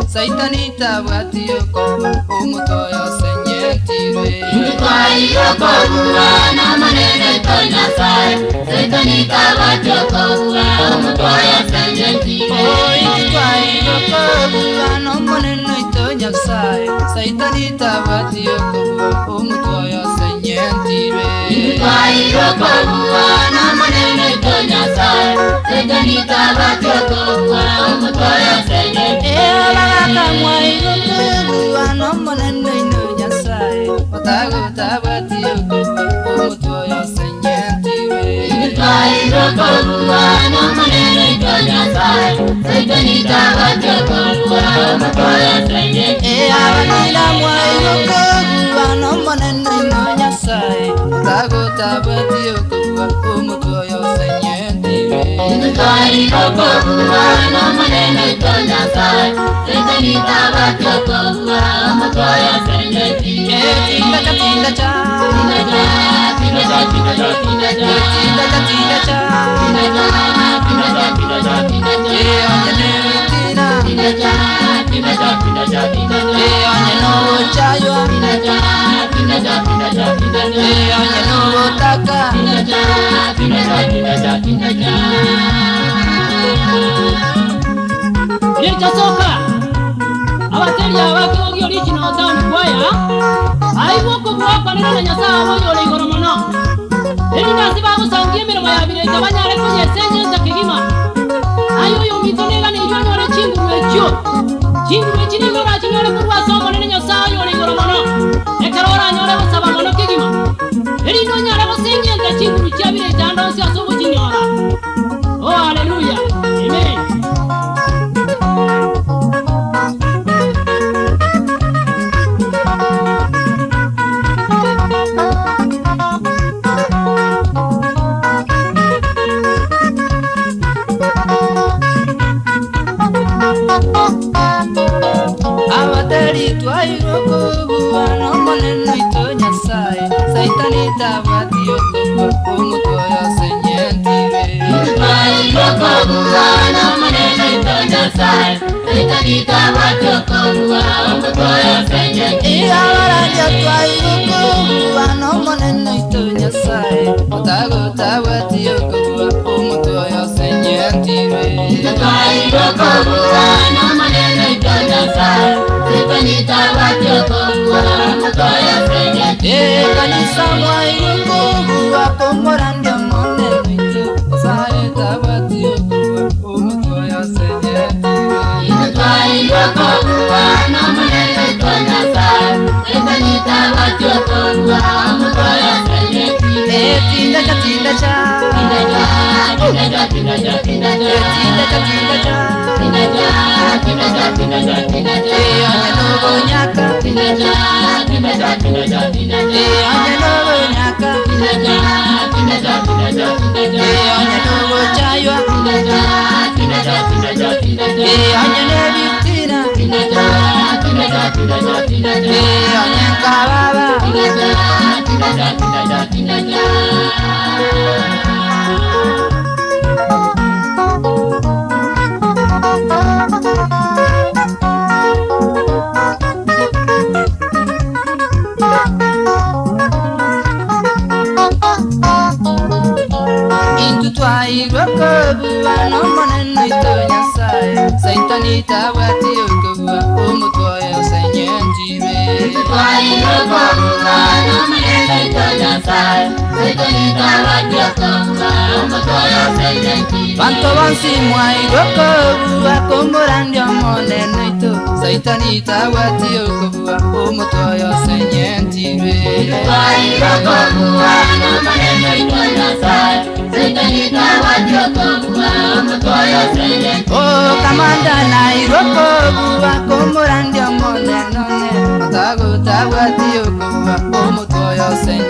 Saitanita batio kobu umutoyo senyetire Itwairo kobu na manene tonya sai Saitanita batio kobu umutoyo senyetire Itwairo kobu no manene tonya sai Saitanita batio kobu umutoyo senyetire Itwairo kobu na manene tonya sai Saitanita batio kobu umutoyo senyetire Kamwairo kobu no manene tonya sai Otago tabatio kobu umutoyo senyetire Itwairo kobu no manene tonya sai Saitanita batio kobu umutoyo senyetire Abanila mwairo kobu no manene tonya sai Otago tabatio kobu umutoyo senyetire Itwairo kobu no manene tonya sai Saitanita batio kobu umutoyo senyetire Tinda cha tinda cha Soka abateria abake original town choir aiwoko bwako nene nyasaye woyole igoro mono eri nasi bagusangie mirimo ya bireja banyare kunyesenye zakigima ayo yo mitonega ni yo nyore chinguru ekini ngora chinyore kurwa somo nene nyasaye yole igoro mono ekarora nyore basaba mono kigima eri no nyare basenye chinguru cha bireja ndo sia sobo chinyora. Oh hallelujah, amen. Itwairo kobu no manene tonya sai Saitanita batio kobu umutoyo senyetire Itwairo kobu no manene tonya sai Saitanita batio kobu umutoyo senyetire Abaraja twairo kobu no manene tonya sai Otago tabatio kobu umutoyo senyetire Itwairo kobu no manene tonya sai Saitanita batio kobu umutoyo senyetire Kanisa mwairo kobu akomorande monene ito Sai tabatio kobu umutoyo senyetire Itwairo kobu no manene tonya sai Saitanita batio kobu umutoyo senyetire Tinda cha tinda cha Itwairo kobu no manene tonya sai Saitanita batio kobu umutoyo senyetire Itwairo kobu no manene tonya sai Saitanita batio kobu umutoyo senyetire Banto bansi mwairo kobu akomorande monene ito Saitanita batio kobu umutoyo senyetire Itwairo kobu no manene tonya sai Saitanita batio kobu umutoyo senyetire Oh kamanda nairo kobu akomorande monene Otago tabatio kobu umutoyo senyetire